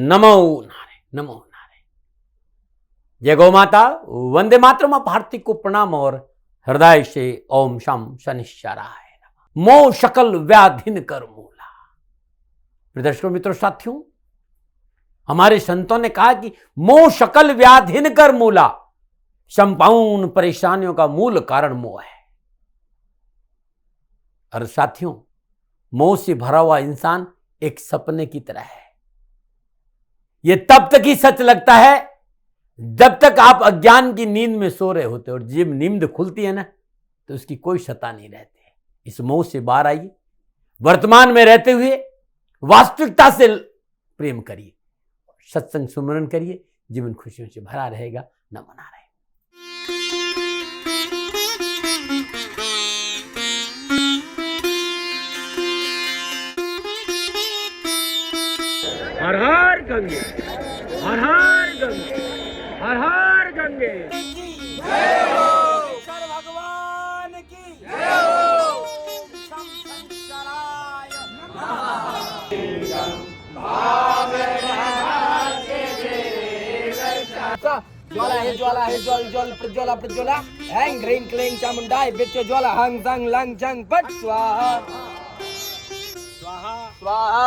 नमो नारायण, नमो नारायण। जय गौ माता, वंदे मातरम। आप हार्दिक को प्रणाम और हृदय से ओम शम शनिश्चराय नमः। मोह शकल व्याधिन कर मूला। दर्शकों मित्रों साथियों, हमारे संतों ने कहा कि मोह शकल व्याधिन कर मूला। संपूर्ण परेशानियों का मूल कारण मोह है। और साथियों, मोह से भरा हुआ इंसान एक सपने की तरह है। यह तब तक ही सच लगता है जब तक आप अज्ञान की नींद में सो रहे होते, और जब नींद खुलती है ना तो उसकी कोई सत्ता नहीं रहती। इस मोह से बाहर आइए, वर्तमान में रहते हुए वास्तविकता से प्रेम करिए, सत्संग सुमरन करिए, जीवन खुशियों से भरा रहेगा। नमो नारायण। हर हर गंगे, हर हर गंगे, हर हर गंगे। जय हो शंकर भगवान की, जय हो शम शंकराय ज्वाला है, ज्वाला है, ज्वल ज्वल प्रज्वला प्रज्वला। हैंग ह्रीं क्लीं चामुंडाय विद्य ज्वाला हंग संग लंग चंग पट स्वाहा स्वाहा स्वाहा।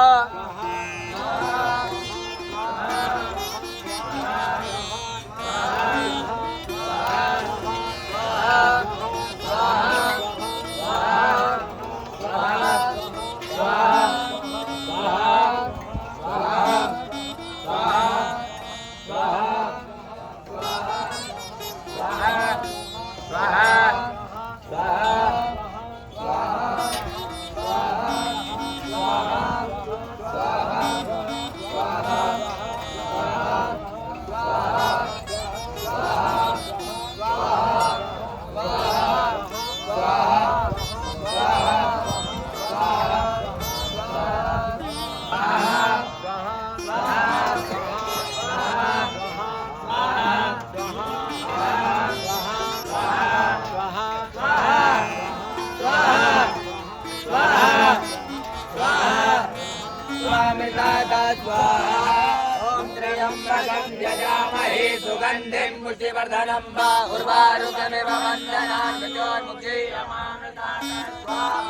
ओम त्र्यंबकं यजामहे सुगंधिं पुष्टिवर्धनं उर्वारुकमिव वन्दनान् मृत्योर्मुक्षीयमामृतात् स्वाहा।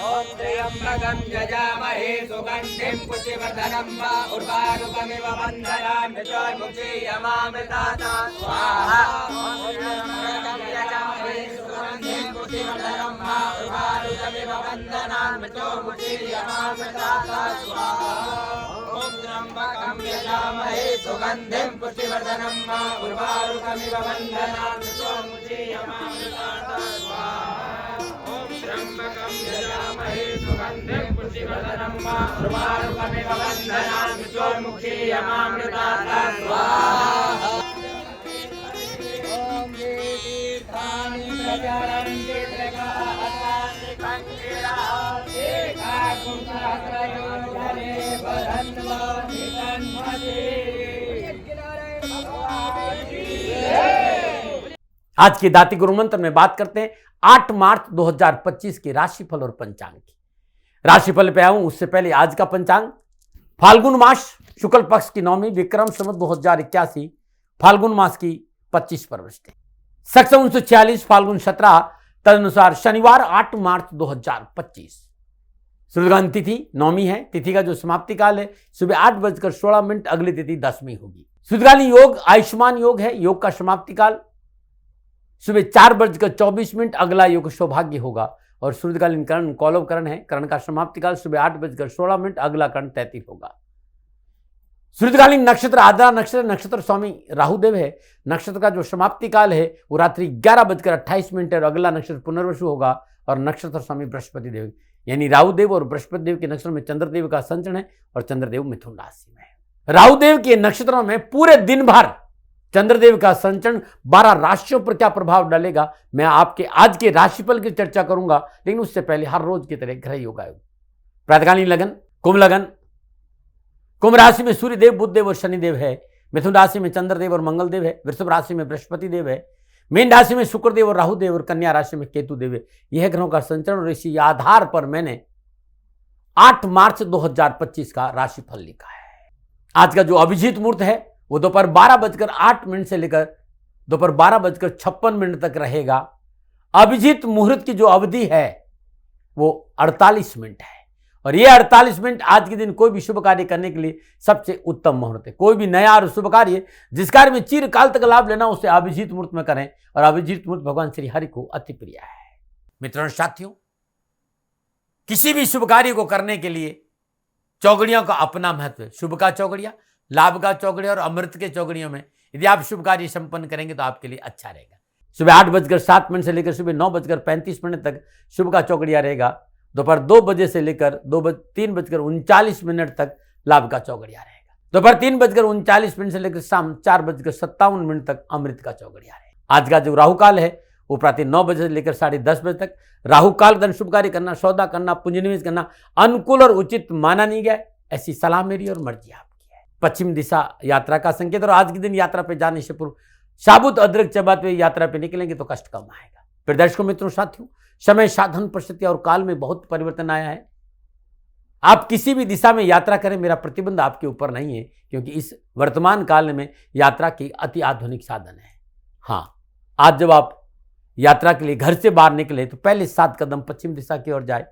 ओम त्र्यंबकं यजामहे सुगंधिं पुष्टिवर्धनं उर्वारुकमिव वन्दनान् मृत्योर्मुक्षीयमामृतात् स्वाहा। ओम त्र्यंबकं यजामहे सुगंधिं पुष्टिवर्धनं उर्वारुकमिव वन्दनान् मृत्योर्मुक्षीयमामृतात् स्वाहा। ओम त्र्यंबकं यजामहे सुगंधिं पुष्टिवर्धनं उर्वारुकमिव वन्दनान् मृत्योर्मुक्षीयमामृतात् स्वाहा। ओम त्र्यंबकं यजामहे सुगंधिं पुष्टिवर्धनं उर्वारुकमिव वन्दनान् मृत्योर्मुक्षीयमामृतात् स्वाहा। ओम तीर्थानि प्रचरन्ति त्रिकालानि कंकिरा एकाकुं सहस्रयोधरे बधन्वानि तन्मते। आज के दाती गुरु मंत्र में बात करते हैं 8 मार्च 2025 के राशिफल और पंचांग की। राशिफल पे आऊं उससे पहले आज का पंचांग। फाल्गुन मास शुक्ल पक्ष की नौमी, विक्रम संवत 2081, फाल्गुन मास की 25 परवृष्टि, शक 1946, फाल्गुन 17, तदनुसार शनिवार 8 मार्च 2025। सूर्यग्रहण तिथि नौमी है। तिथि का जो समाप्ति काल है सुबह 8:16, अगली तिथि 10वीं होगी। सूर्यग्रहण योग आयुष्मान योग है। योग का समाप्ति काल सुबह 4:24, अगला योग सौभाग्य होगा। और सूर्यकालीन करण कौलव करण है। करण का समाप्ति काल सुबह 8:16, अगला करण 33 होगा। सूर्यकालीन नक्षत्र आद्रा नक्षत्र, नक्षत्र स्वामी राहुदेव है। नक्षत्र का जो समाप्ति काल है वो रात्रि 11:28 और अगला नक्षत्र पुनर्वसु होगा। और नक्षत्र स्वामी बृहस्पति देव, यानी राहुदेव और बृहस्पति देव के नक्षत्र में चंद्रदेव का संचरण है और चंद्रदेव मिथुन राशि में है। राहुदेव के नक्षत्रों में पूरे दिन भर चंद्रदेव का संचरण 12 राशियों पर क्या प्रभाव डालेगा, मैं आपके आज के राशिफल की चर्चा करूंगा। लेकिन उससे पहले हर रोज की तरह ग्रह योग आयोग। प्रातःकालीन लगन कुंभ लगन, कुंभ राशि में सूर्यदेव, बुधदेव और शनिदेव है। मिथुन राशि में चंद्रदेव और मंगलदेव है। वृषभ राशि में बृहस्पति देव है। मीन राशि में शुक्रदेव और राहुदेव और कन्या राशि में केतु देव है। यह ग्रहों का संचरण और इसी आधार पर मैंने 8 मार्च 2025 का राशिफल लिखा है। आज का जो अभिजीत मुहूर्त है वो दोपहर 12:08 से लेकर दोपहर 12:56 तक रहेगा। अभिजीत मुहूर्त की जो अवधि है वो 48 मिनट है और ये 48 मिनट आज के दिन कोई भी शुभ कार्य करने के लिए सबसे उत्तम मुहूर्त है। कोई भी नया और शुभ कार्य जिस कार्य में चिरकाल तक लाभ लेना उसे अभिजीत मुहूर्त में करें और अभिजीत मुहूर्त भगवान श्री हरि को अति प्रिय है। मित्रों साथियों, किसी भी शुभ कार्य को करने के लिए चौगड़ियों का अपना महत्व है। शुभ का चौगड़िया, लाभ का चौगड़िया और अमृत के चौगड़ियों में यदि आप शुभ कार्य संपन्न करेंगे तो आपके लिए अच्छा रहेगा। सुबह 8:07 से लेकर सुबह 9:35 तक शुभ का चौगड़िया रहेगा। दोपहर 2 बजे से लेकर 3:39 तक लाभ का चौगड़िया रहेगा। दोपहर 3:39 से लेकर शाम 4:57 तक अमृत का चौगड़िया रहेगा। आज का जो राहु काल है वो प्रातः 9 बजे से लेकर 10:30 बजे तक। राहु काल धन शुभ कार्य करना, सौदा करना, पूंजी निवेश करना अनुकूल और उचित माना नहीं गया। ऐसी सलाह मेरी और मर्जी आपकी है। पश्चिम दिशा यात्रा का संकेत और आज के दिन यात्रा पे जाने से पूर्व साबुत अदरक चबाते हुए यात्रा पे निकलेंगे तो कष्ट कम आएगा। फिर दर्शकों मित्रों साथियों, समय साधन परिस्थिति और काल में बहुत परिवर्तन आया है। आप किसी भी दिशा में यात्रा करें, मेरा प्रतिबंध आपके ऊपर नहीं है क्योंकि इस वर्तमान काल में यात्रा की अति आधुनिक साधन है। हाँ, आज जब आप यात्रा के लिए घर से बाहर निकले तो पहले 7 कदम पश्चिम दिशा की ओर जाए।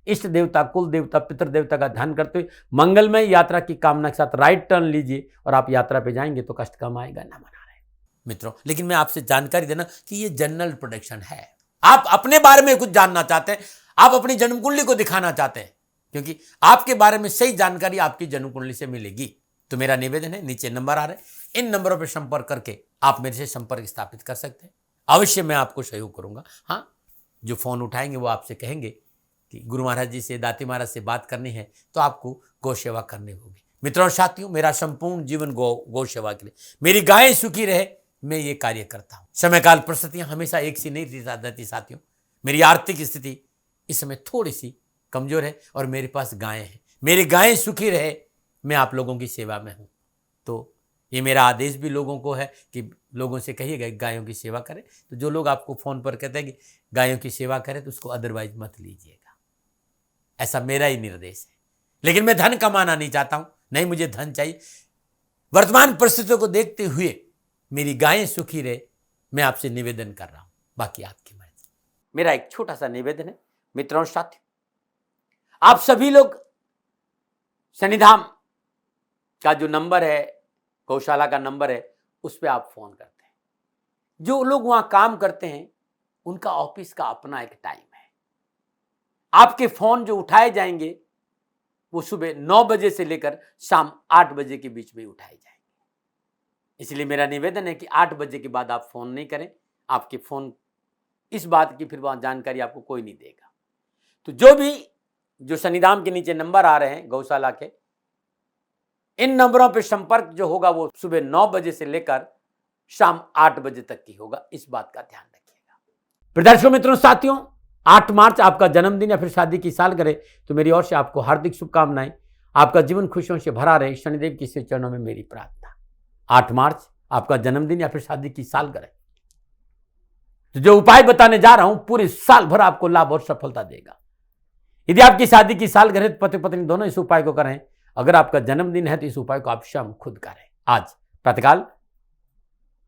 इष्ट देवता, कुल देवता, पितृ देवता का ध्यान करते हुए मंगलमय यात्रा की कामना के साथ राइट टर्न लीजिए और आप यात्रा पे जाएंगे तो कष्ट कम आएगा, ना मना रहे मित्रों। लेकिन मैं आपसे जानकारी देना कि ये जनरल प्रोडिक्शन है। आप अपने बारे में कुछ जानना चाहते हैं, आप अपनी जन्म कुंडली को दिखाना चाहते हैं क्योंकि आपके बारे में सही जानकारी आपकी जन्म कुंडली से मिलेगी। तो मेरा निवेदन है, नीचे नंबर आ रहे हैं, इन नंबरों पर संपर्क करके आप मेरे से संपर्क स्थापित कर सकते हैं। अवश्य मैं आपको सहयोग करूंगा। हाँ, जो फोन उठाएंगे वो आपसे कहेंगे कि गुरु महाराज जी से, दाती महाराज से बात करनी है तो आपको गौ सेवा करनी होगी। मित्रों और साथियों, मेरा संपूर्ण जीवन गौ सेवा के लिए, मेरी गायें सुखी रहे, मैं ये कार्य करता हूं। समय काल परिस्थितियां हमेशा एक सी नहीं रहती साथियों। मेरी आर्थिक स्थिति इस समय थोड़ी सी कमजोर है और मेरे पास गायें हैं। मेरी गायें सुखी रहे, मैं आप लोगों की सेवा में हूं। तो ये मेरा आदेश भी लोगों को है कि लोगों से कहिएगा गायों की सेवा करें। तो जो लोग आपको फोन पर कहते हैं कि गायों की सेवा करें तो उसको अदरवाइज मत लीजिएगा, ऐसा मेरा ही निर्देश है। लेकिन मैं धन कमाना नहीं चाहता हूं, नहीं मुझे धन चाहिए। वर्तमान परिस्थितियों को देखते हुए मेरी गायें सुखी रहे, मैं आपसे निवेदन कर रहा हूं, बाकी आपकी मर्जी। मेरा एक छोटा सा निवेदन है मित्रों साथियों, आप सभी लोग शनिधाम का जो नंबर है, गौशाला का नंबर है, उस पर आप फोन करते हैं। जो लोग वहां काम करते हैं उनका ऑफिस का अपना एक टाइम है। आपके फोन जो उठाए जाएंगे वो सुबह 9 बजे से लेकर शाम 8 बजे के बीच में उठाए जाएंगे। इसलिए मेरा निवेदन है कि 8 बजे के बाद आप फोन नहीं करें। आपके फोन इस बात की फिर वहां जानकारी आपको कोई नहीं देगा। तो जो शनिधाम के नीचे नंबर आ रहे हैं गौशाला के, इन नंबरों पर संपर्क जो होगा वो सुबह 9 बजे से लेकर शाम 8 बजे तक की होगा। इस बात का ध्यान रखिएगा। दर्शकों मित्रों साथियों, 8 मार्च आपका जन्मदिन या फिर शादी की सालगिरह, तो मेरी ओर से आपको हार्दिक शुभकामनाएं। आपका जीवन खुशियों से भरा रहे, शनिदेव की से चरणों में मेरी प्रार्थना। 8 मार्च आपका जन्मदिन या फिर शादी की सालगिरह, तो जो उपाय बताने जा रहा हूं पूरे साल भर आपको लाभ और सफलता देगा। यदि आपकी शादी की सालगिरह, पति पत्नी दोनों इस उपाय को करें। अगर आपका जन्मदिन है तो इस उपाय को आप स्वयं खुद करें। आज प्रातःकाल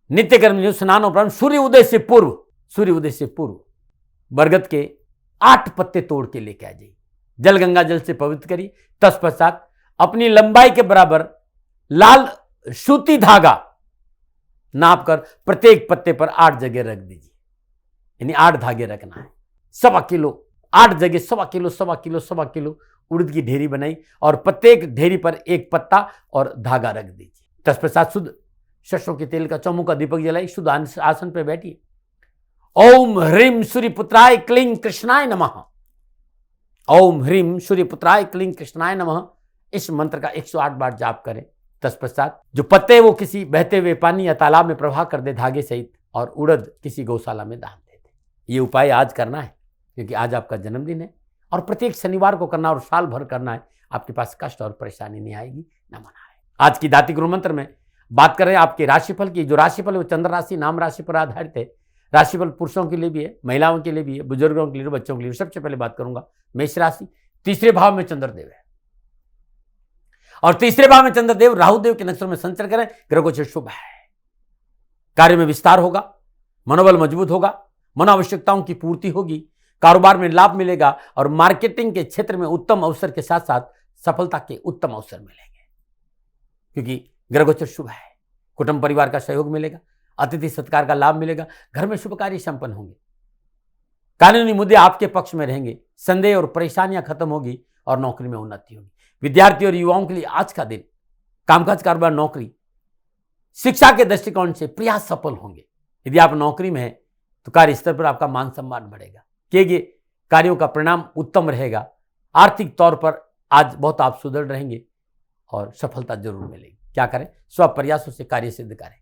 नित्य कर्म स्नानोपरांत सूर्य उदय से पूर्व बरगद के 8 पत्ते तोड़ के लेके आ जाइए। जल गंगा जल से पवित्र करिए। तत्पश्चात अपनी लंबाई के बराबर लाल सूती धागा नाप कर प्रत्येक पत्ते पर 8 जगह रख दीजिए। यानी 8 धागे रखना है। 1.25 किलो 8 जगह 1.25 किलो उड़द की ढेरी बनाई और प्रत्येक ढेरी पर एक पत्ता और धागा रख दीजिए। तत्पश्चात शुद्ध सरसों के तेल का चौमुखा दीपक जलाई, शुद्ध आसन पर बैठिए। ओम ह्रीम सूर्यपुत्राय क्लीं कृष्णाय नमः। ओम ह्रीम सूर्यपुत्राय क्लीं कृष्णाय नमः। इस मंत्र का 108 बार जाप करें। तत्पश्चात जो पत्ते वो किसी बहते हुए पानी या तालाब में प्रवाह कर दे धागे सहित, और उड़द किसी गौशाला में दान दे दे। ये उपाय आज करना है क्योंकि आज आपका जन्मदिन है और प्रत्येक शनिवार को करना और साल भर करना है। आपके पास कष्ट और परेशानी नहीं आएगी, न मना है। आज की दाती गुरु मंत्र में बात कर रहे हैं आपके राशिफल की। जो राशिफल है वो चंद्र राशि नाम राशि पर आधारित है। राशिफल पुरुषों के लिए भी है, महिलाओं के लिए भी है, बुजुर्गों के लिए, बच्चों के लिए। सबसे पहले बात करूंगा मेष राशि। तीसरे भाव में चंद्रदेव है। और तीसरे भाव में चंद्रदेव राहुदेव के नक्षत्र में संचरण करें, ग्रह गोचर शुभ है। कार्य में विस्तार होगा, मनोबल मजबूत होगा, मनोआवश्यकताओं की पूर्ति होगी, कारोबार में लाभ मिलेगा और मार्केटिंग के क्षेत्र में उत्तम अवसर के साथ साथ सफलता के उत्तम अवसर मिलेंगे, क्योंकि ग्रह गोचर शुभ है। कुटुंब परिवार का सहयोग मिलेगा, अतिथि सत्कार का लाभ मिलेगा, घर में शुभ कार्य संपन्न होंगे, कानूनी मुद्दे आपके पक्ष में रहेंगे, संदेह और परेशानियां खत्म होगी और नौकरी में उन्नति होगी। विद्यार्थी और युवाओं के लिए आज का दिन कामकाज, कारोबार, नौकरी, शिक्षा के दृष्टिकोण से प्रयास सफल होंगे। यदि आप नौकरी में हैं तो कार्य स्तर पर आपका मान सम्मान बढ़ेगा, किए गए कार्यों का परिणाम उत्तम रहेगा। आर्थिक तौर पर आज बहुत आप सुदृढ़ रहेंगे और सफलता जरूर मिलेगी। क्या करें? स्व प्रयासों से कार्य सिद्ध करें।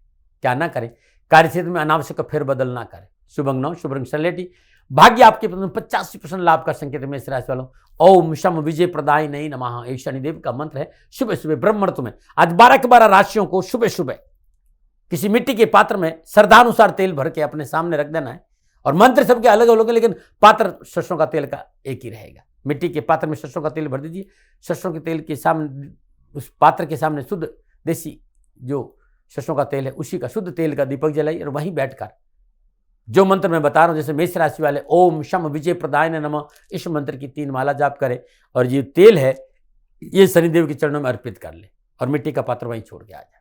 क्या ना करें? कार्य क्षेत्र में अनावश्यक फेरबदल ना करें। शुभ अंग 9, शुभ रंग सलेटी। भाग्य आपके 85% लाभ का संकेत में इस राशि वालों। ओम शम विजय प्रदाय नहीं नमः, एक शनिदेव का मंत्र है। सुबह सुबह ब्रह्म मुहूर्त में आज 12 के 12 राशियों को सुबह सुबह किसी मिट्टी के पात्र में श्रद्धानुसार तेल भर के अपने सामने रख देना है। और मंत्र सबके अलग अलग है, लेकिन पात्र सरसों का तेल का एक ही रहेगा। मिट्टी के पात्र में सरसों का तेल भर दीजिए। सरसों के तेल के सामने, उस पात्र के सामने शुद्ध देसी जो सरसों का तेल है उसी का शुद्ध तेल का दीपक जलाइए और वहीं बैठकर जो मंत्र मैं बता रहा हूं, जैसे मेष राशि वाले ओम शम विजय प्रदाय नमः, इस मंत्र की 3 माला जाप करें और ये तेल है ये शनिदेव के चरणों में अर्पित कर ले और मिट्टी का पात्र वहीं छोड़ के आ जाए।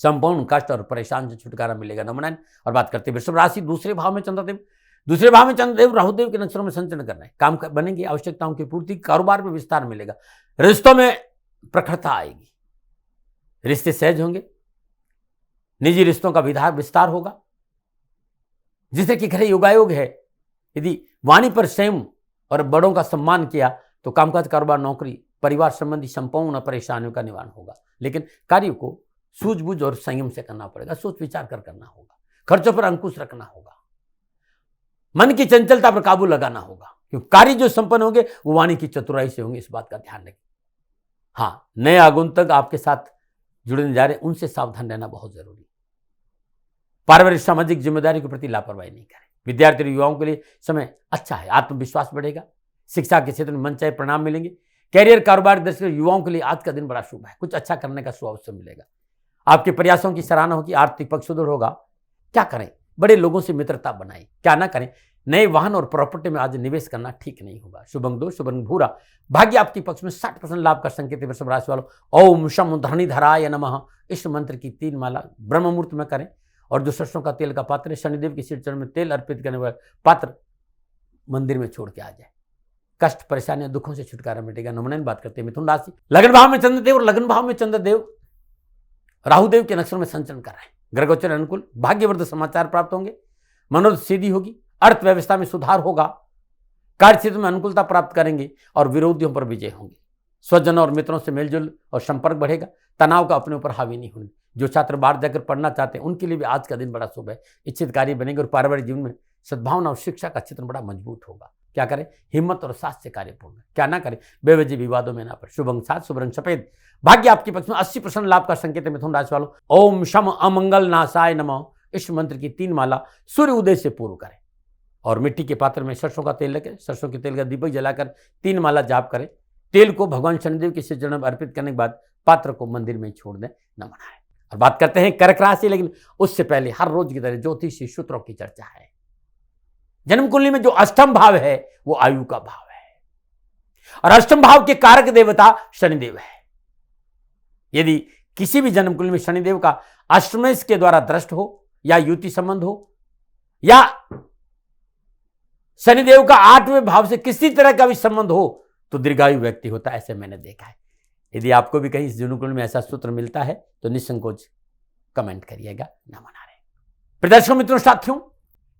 संपूर्ण कष्ट और परेशान से छुटकारा मिलेगा। नमन। और बात करते हैं वृषभ राशि, दूसरे भाव में चंद्रदेव। दूसरे भाव में चंद्रदेव राहुदेव के नक्षत्रों में संचरण करना है। काम बनेंगे, आवश्यकताओं की पूर्ति, कारोबार में विस्तार मिलेगा, रिश्तों में प्रखरता आएगी, रिश्ते सहज होंगे, निजी रिश्तों का विस्तार होगा। जिससे कि घरे योगायोग है, यदि वाणी पर संयम और बड़ों का सम्मान किया तो कामकाज, कारोबार, नौकरी, परिवार संबंधी संपूर्ण परेशानियों का निवारण होगा। लेकिन कार्य को सूझबूझ और संयम से करना पड़ेगा, सोच विचार कर करना होगा, खर्चों पर अंकुश रखना होगा, मन की चंचलता पर काबू लगाना होगा, क्योंकि कार्य जो संपन्न होंगे वो वाणी की चतुराई से होंगे, इस बात का ध्यान रखें। हाँ, नए आगंतुक आपके साथ जुड़ने जा रहे, उनसे सावधान रहना बहुत जरूरी। पारिवारिक सामाजिक जिम्मेदारी के प्रति लापरवाही नहीं करें। विद्यार्थी और युवाओं के लिए समय अच्छा है, आत्मविश्वास बढ़ेगा, शिक्षा के क्षेत्र में मनचाहे परिणाम मिलेंगे। कैरियर, कारोबार दृष्टि युवाओं के लिए आज का दिन बड़ा शुभ है, कुछ अच्छा करने का सुअवसर मिलेगा। आपके प्रयासों की सराहना होगी, आर्थिक पक्ष सुदृढ़ होगा। क्या करें? बड़े लोगों से मित्रता बनाएं। क्या ना करें? नए वाहन और प्रॉपर्टी में आज निवेश करना ठीक नहीं होगा। शुभ अंग 2, शुभ रंग भूरा। भाग्य आपके पक्ष में 60% लाभ का संकेत है। वृषभ राशि वालों ओम शम धरणीधराय नमः, इस मंत्र की 3 माला ब्रह्म मुहूर्त में करें और जो सरसों का तेल का पात्र है, शनिदेव के सिर चरण में तेल अर्पित करने वाला पात्र मंदिर में छोड़ के आ जाए। कष्ट, परेशानियां, दुखों से छुटकारा मिटेगा। नमन। बात करते हैं मिथुन राशि, लगन भाव में चंद्रदेव और लगन भाव में चंद्रदेव राहुदेव के नक्षत्र में संचरण कर रहे हैं। ग्रह गोचर अनुकूल, भाग्यवर्धक समाचार प्राप्त होंगे, मनोरथ सिद्धि होगी, अर्थव्यवस्था में सुधार होगा, कार्य क्षेत्र में अनुकूलता प्राप्त करेंगे और विरोधियों पर विजय होंगे। स्वजन और मित्रों से मेलजोल और संपर्क बढ़ेगा, तनाव का अपने ऊपर हावी नहीं होने। जो छात्र बाहर जाकर पढ़ना चाहते हैं उनके लिए भी आज का दिन बड़ा शुभ है, इच्छित कार्य बनेंगे और पारिवारिक जीवन में सद्भावना और शिक्षा का क्षेत्र बड़ा मजबूत होगा। क्या करें? हिम्मत और साहस से कार्य पूर्ण। क्या ना करें? बेवजह विवादों में ना पड़े। शुभ अंग 7, शुभ रंग सफेद। भाग्य आपके पक्ष में 80% लाभ का संकेत है। मिथुन राशि वालों ओम शम अमंगल नाशाय नमः, इस मंत्र की 3 माला सूर्य उदय से पूर्व करें और मिट्टी के पात्र में सरसों का तेल रखें, सरसों के तेल का दीपक जलाकर 3 माला जाप करें। तेल को भगवान शनिदेव के सिर चरण में अर्पित करने के बाद पात्र को मंदिर में छोड़ दें। नमन है। और बात करते हैं कर्क राशि, लेकिन उससे पहले हर रोज की तरह ज्योतिषी सूत्रों की चर्चा है। जन्म कुंडली में जो अष्टम भाव है वो आयु का भाव है और अष्टम भाव के कारक देवता शनिदेव है। यदि किसी भी जन्म कुंडली में शनिदेव का अष्टमेश के द्वारा दृष्ट हो या युति संबंध हो या शनिदेव का 8वें भाव से किसी तरह का भी संबंध हो तो दीर्घायु व्यक्ति होता है, ऐसे मैंने देखा है। यदि आपको भी कहीं इस जन्म कुंडली में ऐसा सूत्र मिलता है तो निसंकोच कमेंट करिएगा। नमन आ रहे। प्रदर्शकों, मित्रों, साथियों,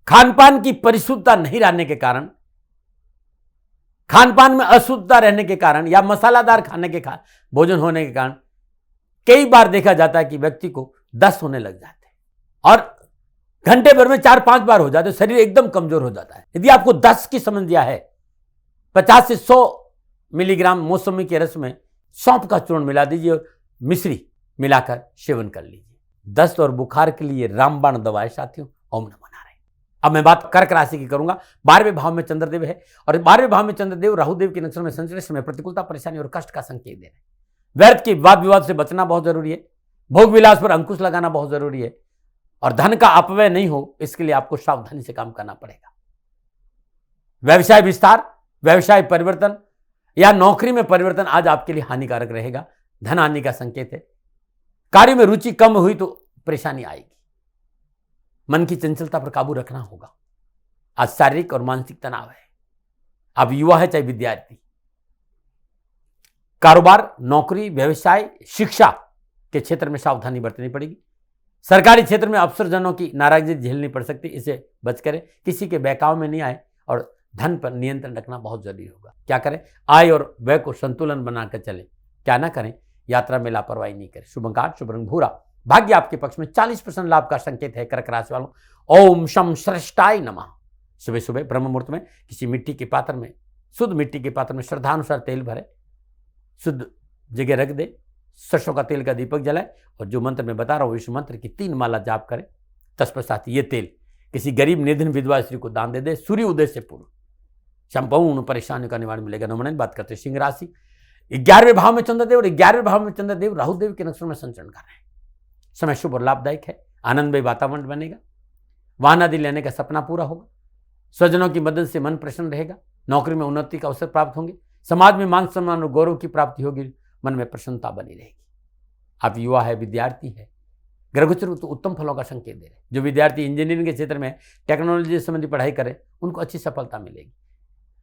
खानपान की परिशुद्धता नहीं रहने के कारण, खानपान में अशुद्धता रहने के कारण या मसालादार खाने के भोजन होने के कारण कई बार देखा जाता है कि व्यक्ति को दस्त होने लग जाते हैं और घंटे भर में 4-5 बार हो जाते, शरीर एकदम कमजोर हो जाता है। यदि आपको दस्त की समस्या है, 50 से 100 मिलीग्राम मौसमी के रस में सौंफ का चूर्ण मिला दीजिए और मिश्री मिलाकर सेवन कर लीजिए। दस्त और बुखार के लिए रामबाण दवा है साथियों। ओम नमः नारायण। अब मैं बात कर्क राशि की करूंगा। 12वें भाव में चंद्रदेव है और 12वें भाव में चंद्रदेव राहुदेव के नक्षत्र में संचरण समय प्रतिकूलता, परेशानी और कष्ट का संकेत दे रहे हैं। व्यर्थ के वाद विवाद से बचना बहुत जरूरी है। भोग विलास पर अंकुश लगाना बहुत जरूरी है। और धन का अपव्यय नहीं हो, इसके लिए आपको सावधानी से काम करना पड़ेगा। व्यवसाय विस्तार, व्यवसाय परिवर्तन या नौकरी में परिवर्तन आज आपके लिए हानिकारक रहेगा, धन हानि का संकेत है। कार्य में रुचि कम हुई तो परेशानी आएगी। मन की चंचलता पर काबू रखना होगा। आज शारीरिक और मानसिक तनाव है। आप युवा है चाहे विद्यार्थी, कारोबार, नौकरी, व्यवसाय, शिक्षा के क्षेत्र में सावधानी बरतनी पड़ेगी। सरकारी क्षेत्र में अफसरजनों की नाराजगी झेलनी पड़ सकती है, इसे बच करें। किसी के बहकाव में नहीं आए और धन पर नियंत्रण रखना बहुत जरूरी होगा। क्या करें? आय और व्यय को संतुलन बनाकर चलें। क्या ना करें? यात्रा में लापरवाही नहीं करें। शुभ अंक 8, शुभ रंग भूरा। भाग्य आपके पक्ष में 40% लाभ का संकेत है। कर्क राशि वालों, ओम शम श्रेष्ठाय नमः। सुबह सुबह ब्रह्म मुहूर्त में किसी मिट्टी के पात्र में, शुद्ध मिट्टी के पात्र में श्रद्धानुसार तेल भरे, शुद्ध जगह रख दे, सरसों का तेल का दीपक जलाए और जो मंत्र मैं बता रहा हूं इस मंत्र की 3 माला जाप करें। तत्पश्चात ये तेल किसी गरीब निर्धन विधवा स्त्री को दान दे दे। सूर्य उदय से पूर्व संपूर्ण परेशानियों का निवारण मिलेगा। नमन। बात करते हैं सिंह राशि। 11वें भाव में चंद्रदेव और 11वें भाव में चंद्रदेव राहुदेव के नक्षत्र में संचरण कर रहे हैं। समय शुभ और लाभदायक है। आनंदमय वातावरण बनेगा। वाहन आदि लेने का सपना पूरा होगा। स्वजनों की मदद से मन प्रसन्न रहेगा। नौकरी में उन्नति का अवसर प्राप्त होंगे। समाज में मान सम्मान और गौरव की प्राप्ति होगी। मन में प्रसन्नता बनी रहेगी। आप युवा है, विद्यार्थी है, ग्रहगोचर तो उत्तम फलों का संकेत दे रहे हैं। जो विद्यार्थी इंजीनियरिंग के क्षेत्र में टेक्नोलॉजी संबंधी पढ़ाई करें उनको अच्छी सफलता मिलेगी।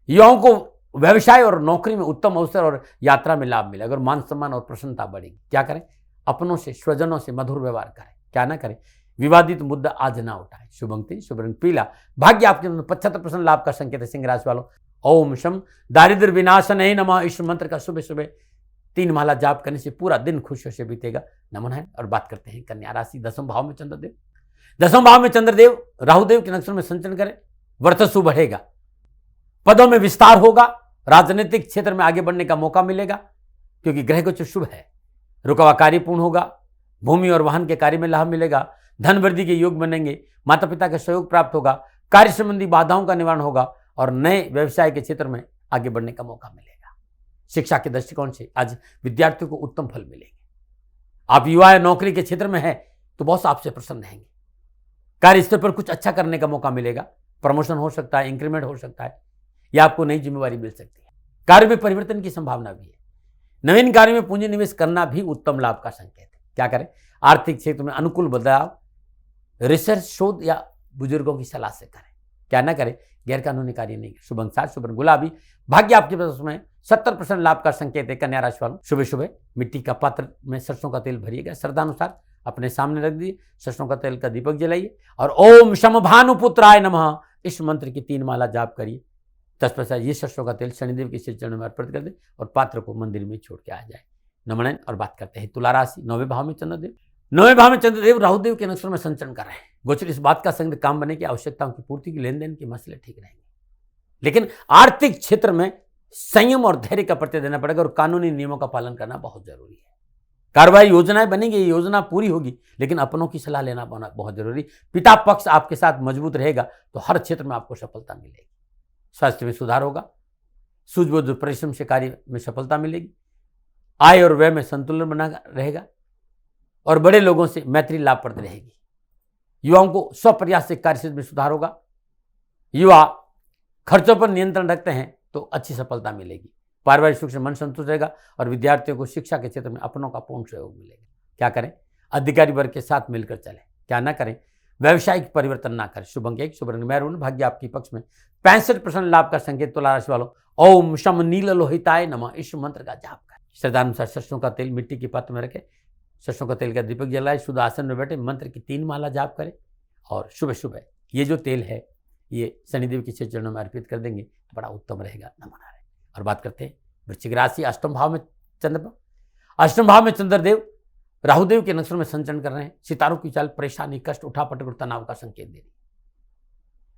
युवाओं को व्यवसाय और नौकरी में उत्तम अवसर और यात्रा में लाभ मिलेगा और मान सम्मान और प्रसन्नता बढ़ेगी। क्या करें? अपनों से, स्वजनों से मधुर व्यवहार करें। क्या ना करें? विवादित मुद्दा आज ना उठाएं। शुभ अंक 3, शुभ रंग पीला। भाग्य आपके 75% लाभ का संकेत है। सिंह राशि वालों, ओम शम दारिद्र विनाशनये नमः। इस मंत्र का सुबह सुबह 3 माला जाप करने से पूरा दिन खुशियों से बीतेगा। नमन है। और बात करते हैं कन्या राशि। 10वें भाव में चंद्रदेव, 10वें भाव में चंद्रदेव राहुदेव के नक्षत्र में संचरण करें। वर्चस्व बढ़ेगा, पदों में विस्तार होगा, राजनीतिक क्षेत्र में आगे बढ़ने का मौका मिलेगा क्योंकि ग्रह गोचर शुभ है। रुका हुआ कार्य पूर्ण होगा। भूमि और वाहन के कार्य में लाभ मिलेगा। धन वृद्धि के योग बनेंगे। माता पिता का सहयोग प्राप्त होगा। कार्य संबंधी बाधाओं का निवारण होगा और नए व्यवसाय के क्षेत्र में आगे बढ़ने का मौका मिलेगा। शिक्षा के दृष्टिकोण से आज विद्यार्थियों को उत्तम फल मिलेंगे। आप युवा या नौकरी के क्षेत्र में है तो बॉस आपसे प्रसन्न रहेंगे। कार्य स्तर पर कुछ अच्छा करने का मौका मिलेगा। प्रमोशन हो सकता है, इंक्रीमेंट हो सकता है या आपको नई जिम्मेवारी मिल सकती है। कार्य में परिवर्तन की संभावना भी है। नवीन कार्य में पूंजी निवेश करना भी उत्तम लाभ का संकेत है। क्या करें? आर्थिक क्षेत्र में अनुकूल बदलाव, रिसर्च, शोध या बुजुर्गों की सलाह से करें। क्या ना करें? गैरकानूनी कार्य नहीं। शुभ अंक 7, शुभ रंग गुलाबी। भाग्य आपके पास में 70% लाभ का संकेत है। कन्या राशि वालों, सुबह सुबह मिट्टी का पात्र में सरसों का तेल भरिएगा। श्रद्धानुसार अपने सामने रख दीजिए। सरसों का तेल का दीपक जलाइए और ओम शम भानुपुत्राय नमः इस मंत्र की 3 माला जाप करिए। तत्पश्चात ये सरसों का तेल शनिदेव के श्री चरणों में अर्पित कर दे और पात्र को मंदिर में छोड़ के आ जाए। नमन। और बात करते हैं तुला राशि। 9वें भाव में चंद्रदेव, 9वें भाव में चंद्रदेव राहुदेव के नक्षत्र में संचरण कर रहे हैं। गोचर इस बात का संग काम बने की आवश्यकताओं की पूर्ति की, लेन देन के मसले ठीक रहेंगे। लेकिन आर्थिक क्षेत्र में संयम और धैर्य का प्रत्यय देना पड़ेगा और कानूनी नियमों का पालन करना बहुत जरूरी है। कार्रवाई योजनाएं बनेंगी, ये योजना पूरी होगी लेकिन अपनों की सलाह लेना बहुत जरूरी। पिता पक्ष आपके साथ मजबूत रहेगा तो हर क्षेत्र में आपको सफलता मिलेगी। स्वास्थ्य में सुधार होगा। सूझबूझ परिश्रम से कार्य में सफलता मिलेगी। आय और व्यय में संतुलन बना रहेगा और बड़े लोगों से मैत्री लाभप्रद रहेगी। युवाओं को स्वप्रयास से कार्यक्षेत्र में सुधार होगा। युवा खर्चों पर नियंत्रण रखते हैं तो अच्छी सफलता मिलेगी। पारिवारिक सुख से मन संतुष्ट रहेगा और विद्यार्थियों को शिक्षा के क्षेत्र में अपनों का पूर्ण सहयोग मिलेगा। क्या करें? अधिकारी वर्ग के साथ मिलकर चलें। क्या ना करें? व्यवसायिक परिवर्तन ना करें। शुभ अंक 1, शुभ रंग मैरून। भाग्य आपके पक्ष में 65% लाभ का संकेत। तुला राशि वालों, ओम शम नील लोहिताय नमः इस मंत्र का जाप करें। श्रद्धानुसार सरसों का तेल मिट्टी के पात्र में रखें। सरसों का तेल का दीपक जलाए। शुद्ध आसन में बैठे मंत्र की 3 माला जाप करें और सुबह सुबह ये जो तेल है ये शनिदेव के चरणों में अर्पित कर देंगे तो बड़ा उत्तम रहेगा। नमन। और बात करते हैं वृश्चिक राशि। 8वें भाव में चंद्रमा, 8वें भाव में चंद्रदेव राहुदेव के नक्षत्र में संचरण कर रहे हैं। सितारों की चाल परेशानी, कष्ट, उठापटक और तनाव का संकेत दे रही है।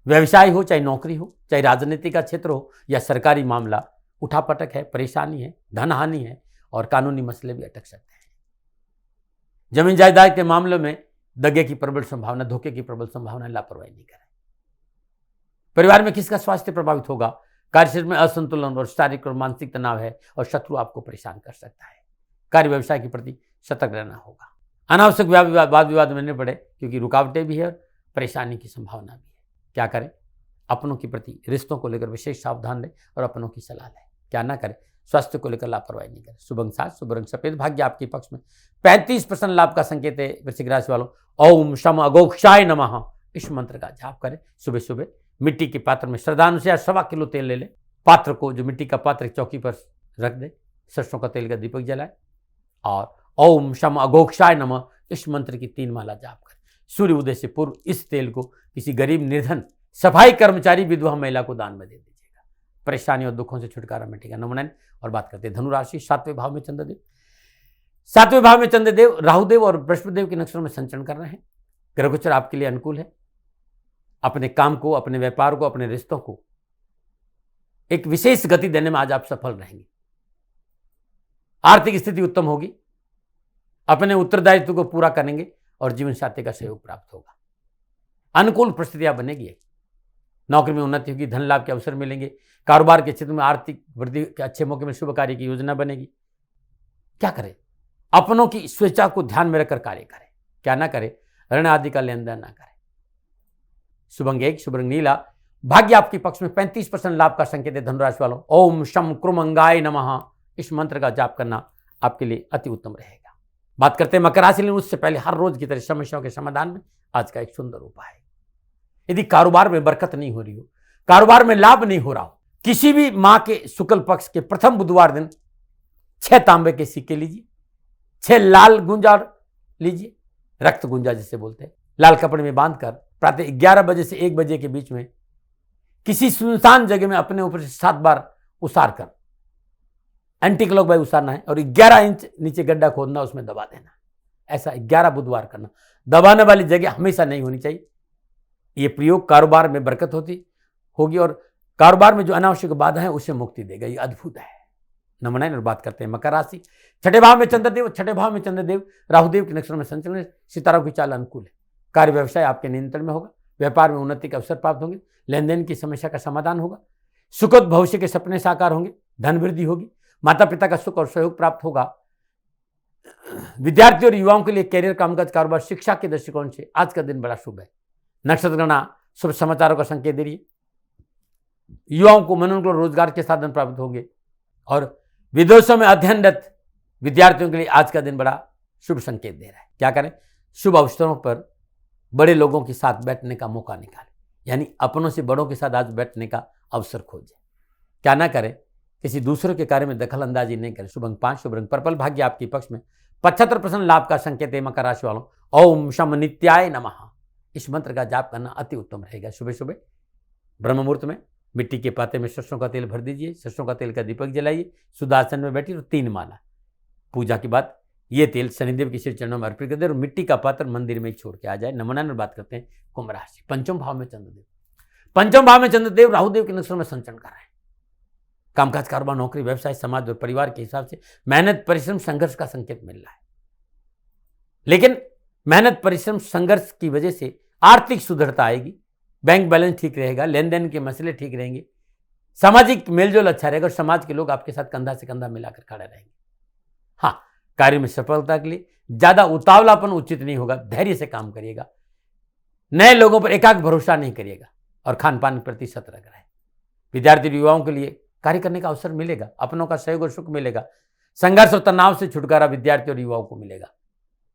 व्यवसाय हो चाहे नौकरी हो, चाहे राजनीति का क्षेत्र हो या सरकारी मामला, उठापटक है, परेशानी है, धन हानि है और कानूनी मसले भी अटक सकते हैं। जमीन जायदाद के मामलों में दगे की प्रबल संभावना, धोखे की प्रबल संभावना, लापरवाही नहीं करें। परिवार में किसका स्वास्थ्य प्रभावित होगा? कार्यक्षेत्र में असंतुलन और शारीरिक और मानसिक तनाव है और शत्रु आपको परेशान कर सकता है। कार्य व्यवसाय के प्रति सतर्क रहना होगा। अनावश्यक वाद विवाद में नहीं पड़े, क्योंकि रुकावटें भी है और परेशानी की संभावना भी है। क्या करें? अपनों के प्रति रिश्तों को लेकर विशेष सावधान रहें और अपनों की सलाह लें। क्या ना करें? स्वास्थ्य को लेकर लापरवाही नहीं करें। शुभ अंक 7, शुभ रंग सफेद, भाग्य आपके पक्ष में। 35% लाभ का संकेत है वृश्चिक राशि वालों। ओम शम अघोक्षाय नमः, इस मंत्र का जाप करें। सुबह सुबह मिट्टी के पात्र में श्रद्धानुसार 1.25 किलो तेल ले लें। पात्र को, जो मिट्टी का पात्र, चौकी पर रख दे, सरसों का तेल का दीपक जलाए और ओम शम अघोक्षाय नमः इस मंत्र की 3 माला जाप करें। सूर्य उदय से पूर्व इस तेल को किसी गरीब, निर्धन, सफाई कर्मचारी, विधवा महिला को दान में दे दीजिएगा। परेशानी और दुखों से छुटकारा मिटेगा। नमन। और बात करते हैं धनुराशि, 7वें भाव में चंद्रदेव। 7वें भाव में चंद्रदेव राहुदेव और बृहस्पतिदेव के नक्षत्रों में संचरण कर रहे हैं। ग्रहगोचर आपके लिए अनुकूल है। अपने काम को, अपने व्यापार को, अपने रिश्तों को एक विशेष गति देने में आज आप सफल रहेंगे। आर्थिक स्थिति उत्तम होगी। अपने उत्तरदायित्व को पूरा करेंगे और जीवन साथी का सहयोग प्राप्त होगा। अनुकूल परिस्थितियां बनेगी। नौकरी में उन्नति होगी, धन लाभ के अवसर मिलेंगे। कारोबार के क्षेत्र में आर्थिक वृद्धि के अच्छे मौके में शुभ कार्य की योजना बनेगी। क्या करें? अपनों की स्वेच्छा को ध्यान में रखकर कार्य करें। क्या ना करें? ऋण आदि का लेन देन ना करें। शुभ अंक 1, शुभ रंग नीला, भाग्य आपके पक्ष में। 35% लाभ का संकेत है धनुराशि वालों। ओम शम कृमंगाय नमः, इस मंत्र का जाप करना आपके लिए अति उत्तम रहेगा। बात करते हैं मकर राशि, लेकिन उससे पहले हर रोज की तरह समस्याओं के समाधान में आज का एक सुंदर उपाय है। यदि कारोबार में बरकत नहीं हो रही हो, कारोबार में लाभ नहीं हो रहा हो, किसी भी माह के शुक्ल पक्ष के प्रथम बुधवार दिन 6 तांबे के सिक्के लीजिए, 6 लाल गुंजा लीजिए, रक्त गुंजा जिसे बोलते हैं, लाल कपड़े में बांधकर प्रातः 11 बजे से 1 बजे के बीच में किसी सुनसान जगह में अपने ऊपर से 7 बार उसार कर, एंटी क्लॉकवाइज उसारना है और 11 इंच नीचे गड्ढा खोदना, उसमें दबा देना। ऐसा 11 बुधवार करना। दबाने वाली जगह हमेशा नहीं होनी चाहिए। ये प्रयोग कारोबार में बरकत होगी और कारोबार में जो अनावश्यक बाधा है उससे मुक्ति देगा। ये अद्भुत है। नमन। और बात करते हैं मकर राशि, 6ठे भाव में चंद्रदेव। 6ठे भाव में चंद्रदेव राहुदेव के नक्षत्र में संचलन है। सितारों की चाल अनुकूल है। कार्य व्यवसाय आपके नियंत्रण में होगा। व्यापार में उन्नति के अवसर प्राप्त होंगे। लेन देन की समस्या का समाधान होगा। सुखद भविष्य के सपने साकार होंगे। धन वृद्धि होगी। माता पिता का सुख और सहयोग प्राप्त होगा। विद्यार्थियों और युवाओं के लिए कैरियर, कामकाज, कारोबार, शिक्षा के दृष्टिकोण से आज का दिन बड़ा शुभ है। नक्षत्र गणना शुभ समाचारों का संकेत दे रही है। युवाओं को मनोनुकूल रोजगार के साधन प्राप्त होंगे और विदेशों में अध्ययनरत विद्यार्थियों के लिए आज का दिन बड़ा शुभ संकेत दे रहा है। क्या करें? शुभ अवसरों पर बड़े लोगों के साथ बैठने का मौका निकालें, यानी अपनों से बड़ों के साथ आज बैठने का अवसर खोजें। क्या ना करें? किसी दूसरों के कार्य में दखल अंदाजी नहीं करें। शुभ अंक 5, शुभ रंग पर्पल, भाग्य आपके पक्ष में। 75% लाभ का संकेत है मकर राशि वालों। ओम शम नित्याय नमः, इस मंत्र का जाप करना अति उत्तम रहेगा। सुबह सुबह ब्रह्म मुहूर्त में मिट्टी के पाते में सरसों का तेल भर दीजिए, सरसों का तेल का दीपक जलाइए, सुदासन में बैठिए और 3 माला। पूजा के बाद ये तेल शनिदेव के श्री चरणों में अर्पित कर दे और मिट्टी का पात्र मंदिर में छोड़ के आ जाए। नमन। बात करते हैं कुंभ राशि, 5वें भाव में चंद्रदेव। 5वें भाव में चंद्रदेव राहुदेव के नक्षत्र में संचरण कर रहे हैं। कामकाज, कारोबार, नौकरी, व्यवसाय, समाज और परिवार के हिसाब से मेहनत, परिश्रम, संघर्ष का संकेत मिल रहा है। लेकिन मेहनत, परिश्रम, संघर्ष की वजह से आर्थिक सुदृढ़ता आएगी। बैंक बैलेंस ठीक रहेगा। लेन देन के मसले ठीक रहेंगे। सामाजिक मेलजोल अच्छा रहेगा और समाज के लोग आपके साथ कंधा से कंधा मिलाकर खड़े रहेंगे। हाँ, कार्य में सफलता के लिए ज्यादा उतावलापन उचित नहीं होगा। धैर्य से काम करिएगा। नए लोगों पर एकाग्र भरोसा नहीं करिएगा और खान पान के प्रति सतर्क रहें। विद्यार्थी युवाओं के लिए कार्य करने का अवसर मिलेगा। अपनों का सहयोग और सुख मिलेगा। संघर्ष और तनाव से छुटकारा विद्यार्थी और युवाओं को मिलेगा।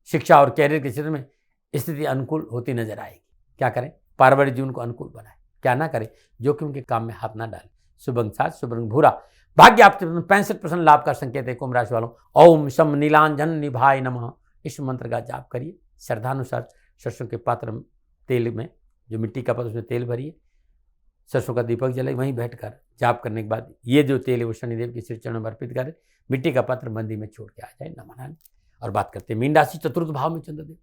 शिक्षा और कैरियर के क्षेत्र में स्थिति अनुकूल होती नजर आएगी। क्या करें? पारिवारिक जीवन को अनुकूल बनाएं। क्या ना करें? जोखिम के काम में हाथ ना डालें। शुभ अंक 7, शुभ रंग भूरा, भाग्य आपके 65% लाभ का संकेत है कुंभ राशि वालों। ओम शम नीलांजन निभाय नमः, इस मंत्र का जाप करिए। श्रद्धानुसार सरसों के पात्र तेल में, जो मिट्टी का पात्र, उसमें तेल भरिए, सरसों का दीपक जलाइए। वहीं बैठकर जाप करने के बाद ये जो तेल है वो शनिदेव के श्री चरणों में अर्पित करें। मिट्टी का पात्र मंदिर में छोड़ के आ जाए। नमन। और बात करते हैं मीन राशि, 4th भाव में चंद्रदेव।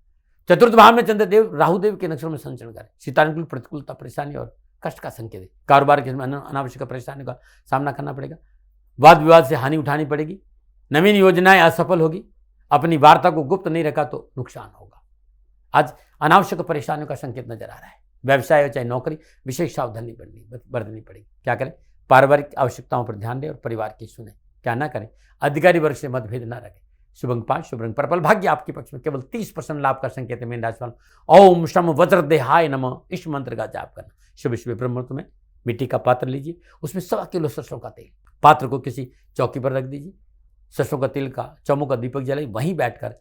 4th भाव में चंद्रदेव राहुदेव के नक्षत्र में संचरण करें। शीतानुकूल, प्रतिकूलता, परेशानी और कष्ट का संकेत है। कारोबार के अनावश्यक परेशानियों का सामना करना पड़ेगा। वाद विवाद से हानि उठानी पड़ेगी। नवीन योजनाएं असफल होगी। अपनी वार्ता को गुप्त नहीं रखा तो नुकसान होगा। आज अनावश्यक परेशानियों का संकेत नजर आ रहा है। व्यवसाय हो चाहे नौकरी, विशेष सावधानी बरतनी पड़ेगी। क्या करें? पारिवारिक आवश्यकताओं पर ध्यान दें और परिवार की सुने। क्या ना करें? अधिकारी वर्ग से मतभेद न रखें। शुभंग 5, शुभरंग पर्पल। भाग्य आपके पक्ष में, केवल 30% लाभ का संकेत है। मीन राशि वालों, ओम शम वज्रदेहाय नमः, इस मंत्र का जाप करना। शुभ शुभ ब्रह्म मुहूर्त में मिट्टी का पात्र लीजिए, उसमें 1.25 किलो सरसों का तेल, पात्र को किसी चौकी पर रख दीजिए, सरसों का तेल का चौमुख का दीपक जलाइए, वहीं बैठकर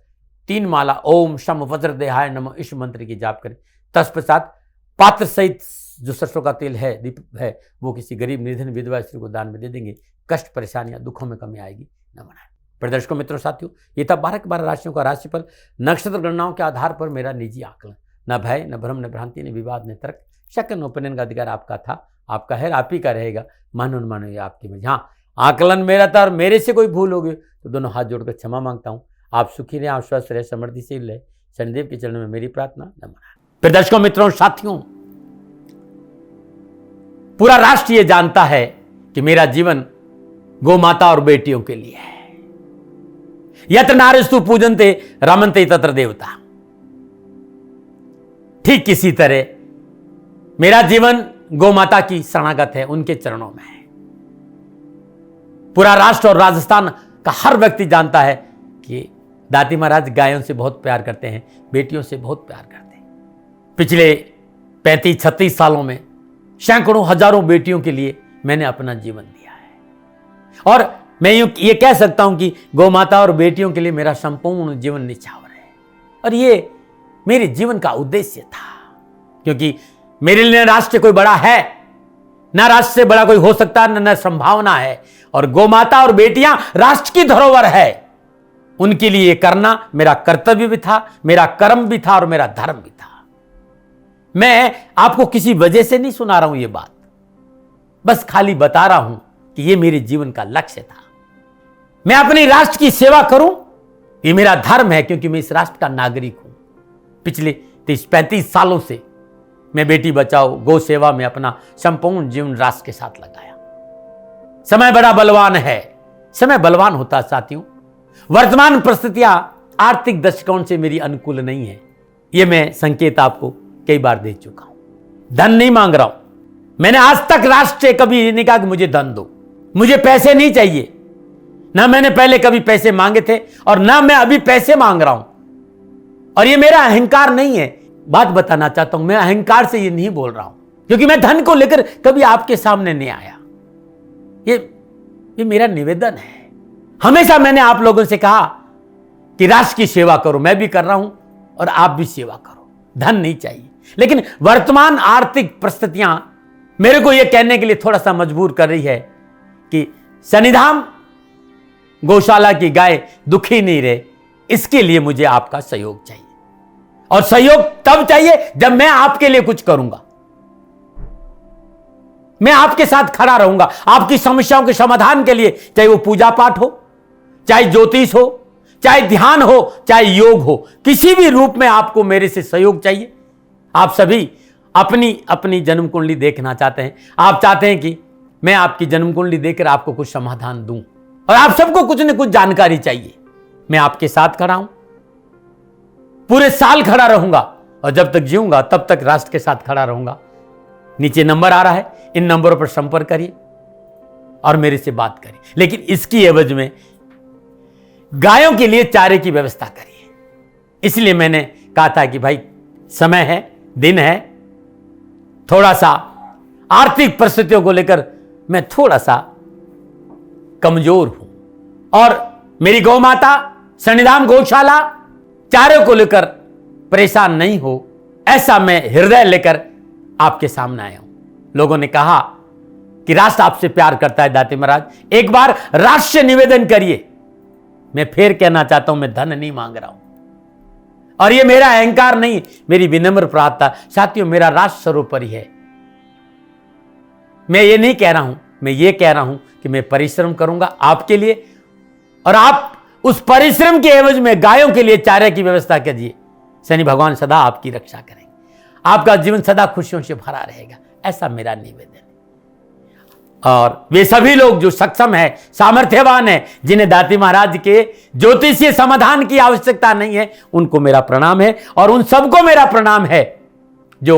3 माला ओम शम वज्रदेहाय नमः इस मंत्र की जाप करें। तत्पश्चात पात्र सहित जो सरसों का तेल है, दीपक है, वो किसी गरीब निर्धन विधवा स्त्री को दान में दे देंगे। कष्ट परेशानियां दुखों में कमी आएगी। नमन। प्रदर्शकों मित्रों साथियों, ये था 12 के 12 राशियों का राशिफल नक्षत्र गणनाओं के आधार पर मेरा निजी आकलन। न भय, न भ्रम, न भ्रांति, न विवाद, न तर्क, शक, न ओपिनियन का अधिकार आपका था, आपका है, आप ही का रहेगा। मानो न मानो ये आपकी मर्जी। हाँ, आकलन मेरा था और मेरे से कोई भूल हो गई तो दोनों हाथ जोड़कर क्षमा मांगता हूँ। आप सुखी रहें, आप स्वस्थ रहे, समृद्धिशील रहे, शनिदेव के चरणों में मेरी प्रार्थना। नमन। प्रदर्शकों मित्रों साथियों, पूरा राष्ट्र ये जानता है कि मेरा जीवन गौ माता और बेटियों के लिए है। यत्र नारीस्तु पूजन्ते रमन्ते तत्र देवता। ठीक किसी तरह मेरा जीवन गौ माता की शरणागत है, उनके चरणों में है। पूरा राष्ट्र और राजस्थान का हर व्यक्ति जानता है कि दाती महाराज गायों से बहुत प्यार करते हैं, बेटियों से बहुत प्यार करते हैं। पिछले 35-36 सालों में सैकड़ों हजारों बेटियों के लिए मैंने अपना जीवन दिया है और मैं ये कह सकता हूं कि गौ माता और बेटियों के लिए मेरा संपूर्ण जीवन निछावर है। और ये मेरे जीवन का उद्देश्य था, क्योंकि मेरे लिए राष्ट्र कोई बड़ा है ना, राष्ट्र से बड़ा कोई हो सकता न संभावना है। और गौ माता और बेटियां राष्ट्र की धरोहर है, उनके लिए ये करना मेरा कर्तव्य भी था, मेरा कर्म भी था और मेरा धर्म भी था। मैं आपको किसी वजह से नहीं सुना रहा हूं ये बात, बस खाली बता रहा हूं कि ये मेरे जीवन का लक्ष्य था। मैं अपने राष्ट्र की सेवा करूं, ये मेरा धर्म है, क्योंकि मैं इस राष्ट्र का नागरिक हूं। पिछले 30-35 सालों से मैं बेटी बचाओ, गौ सेवा में अपना संपूर्ण जीवन राष्ट्र के साथ लगाया। समय बड़ा बलवान है, समय बलवान होता साथियों। वर्तमान परिस्थितियां आर्थिक दृष्टिकोण से मेरी अनुकूल नहीं है, यह मैं संकेत आपको कई बार दे चुका हूं। धन नहीं मांग रहा हूं, मैंने आज तक राष्ट्र से कभी नहीं कहा कि मुझे धन दो, मुझे पैसे नहीं चाहिए। ना मैंने पहले कभी पैसे मांगे थे और ना मैं अभी पैसे मांग रहा हूं। और ये मेरा अहंकार नहीं है, बात बताना चाहता हूं, मैं अहंकार से ये नहीं बोल रहा हूं, क्योंकि मैं धन को लेकर कभी आपके सामने नहीं आया। ये मेरा निवेदन है। हमेशा मैंने आप लोगों से कहा कि राष्ट्र की सेवा करो, मैं भी कर रहा हूं और आप भी सेवा करो। धन नहीं चाहिए, लेकिन वर्तमान आर्थिक परिस्थितियां मेरे को यह कहने के लिए थोड़ा सा मजबूर कर रही है कि शनिधाम गौशाला की गाय दुखी नहीं रहे, इसके लिए मुझे आपका सहयोग चाहिए। और सहयोग तब चाहिए जब मैं आपके लिए कुछ करूंगा, मैं आपके साथ खड़ा रहूंगा आपकी समस्याओं के समाधान के लिए, चाहे वो पूजा पाठ हो, चाहे ज्योतिष हो, चाहे ध्यान हो, चाहे योग हो, किसी भी रूप में आपको मेरे से सहयोग चाहिए। आप सभी अपनी अपनी जन्म कुंडली देखना चाहते हैं, आप चाहते हैं कि मैं आपकी जन्म कुंडली देखकर आपको कुछ समाधान दूं, और आप सबको कुछ न कुछ जानकारी चाहिए। मैं आपके साथ खड़ा हूं, पूरे साल खड़ा रहूंगा और जब तक जीऊंगा तब तक राष्ट्र के साथ खड़ा रहूंगा। नीचे नंबर आ रहा है, इन नंबरों पर संपर्क करिए और मेरे से बात करिए, लेकिन इसकी एवज में गायों के लिए चारे की व्यवस्था करिए। इसलिए मैंने कहा था कि भाई समय है, दिन है, थोड़ा सा आर्थिक परिस्थितियों को लेकर मैं थोड़ा सा कमजोर हूं और मेरी गौ माता शनिधाम गौशाला चारे को लेकर परेशान नहीं हो, ऐसा मैं हृदय लेकर आपके सामने आया हूं। लोगों ने कहा कि राष्ट्र आपसे प्यार करता है दाती महाराज, एक बार राष्ट्र से निवेदन करिए। मैं फिर कहना चाहता हूं, मैं धन नहीं मांग रहा हूं और यह मेरा अहंकार नहीं, मेरी विनम्र प्रार्थना। साथियों, मेरा राष्ट्र सर्वोपरि है। मैं ये नहीं कह रहा हूं, मैं ये कह रहा हूं कि मैं परिश्रम करूंगा आपके लिए, और आप उस परिश्रम के एवज में गायों के लिए चारे की व्यवस्था कीजिए। शनि भगवान सदा आपकी रक्षा करेंगे, आपका जीवन सदा खुशियों से भरा रहेगा, ऐसा मेरा निवेदन है। और वे सभी लोग जो सक्षम है, सामर्थ्यवान है, जिन्हें दाती महाराज के ज्योतिषीय समाधान की आवश्यकता नहीं है, उनको मेरा प्रणाम है। और उन सबको मेरा प्रणाम है जो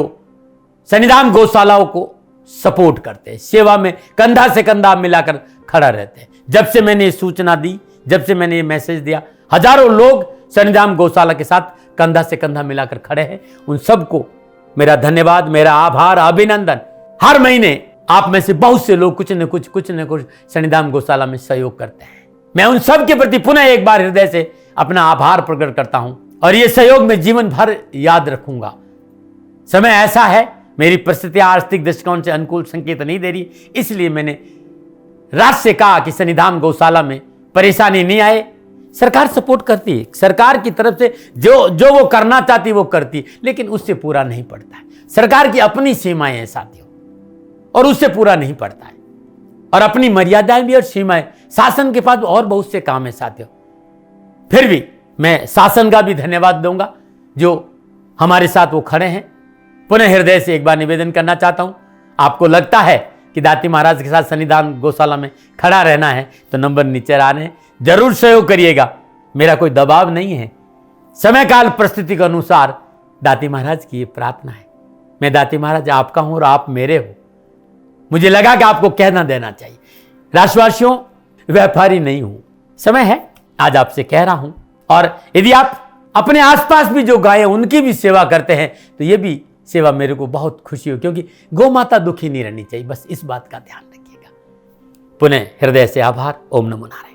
शनिधाम गौशालाओं को सपोर्ट करते हैं, सेवा में कंधा से कंधा मिलाकर खड़ा रहते हैं। जब से मैंने सूचना दी, जब से मैंने ये मैसेज दिया, हजारों लोग सन्निधान गौशाला के साथ कंधा से कंधा मिलाकर खड़े हैं। उन सबको मेरा धन्यवाद, मेरा आभार, अभिनंदन। हर महीने आप में से बहुत से लोग कुछ न कुछ सन्निधान गौशाला में सहयोग करते हैं। मैं उन सब के प्रति पुनः एक बार हृदय से अपना आभार प्रकट करता हूं और ये सहयोग मैं जीवन भर याद रखूंगा। समय ऐसा है, मेरी परिस्थितियां आर्थिक दृष्टिकोण से अनुकूल संकेत नहीं दे रही, इसलिए मैंने राष्ट्र से कहा कि सन्निधान गौशाला में परेशानी नहीं आए। सरकार सपोर्ट करती है, सरकार की तरफ से जो वो करना चाहती वो करती, लेकिन उससे पूरा नहीं पड़ता है। सरकार की अपनी सीमाएं हैं साथियों, और उससे पूरा नहीं पड़ता है, और अपनी मर्यादाएं भी और सीमाएं। शासन के पास और बहुत से काम है साथियों। फिर भी मैं शासन का भी धन्यवाद दूंगा जो हमारे साथ वो खड़े हैं। पुनः हृदय से एक बार निवेदन करना चाहता हूं, आपको लगता है कि दाती महाराज के साथ सन्निधान गौशाला में खड़ा रहना है तो नंबर नीचे आ रहे हैं, जरूर सहयोग करिएगा। मेरा कोई दबाव नहीं है, समय काल परिस्थिति के अनुसार दाती महाराज की ये प्रार्थना है। मैं दाती महाराज आपका हूं और आप मेरे हो। मुझे लगा कि आपको कहना देना चाहिए। राष्ट्रवासियों, व्यापारी नहीं हूं, समय है आज आपसे कह रहा हूं। और यदि आप अपने आसपास भी जो गाय उनकी भी सेवा करते हैं तो ये भी सेवा मेरे को बहुत खुशी हो, क्योंकि गौ माता दुखी नहीं रहनी चाहिए। बस इस बात का ध्यान रखिएगा। पुनः हृदय से आभार। ओम नमो नारायण।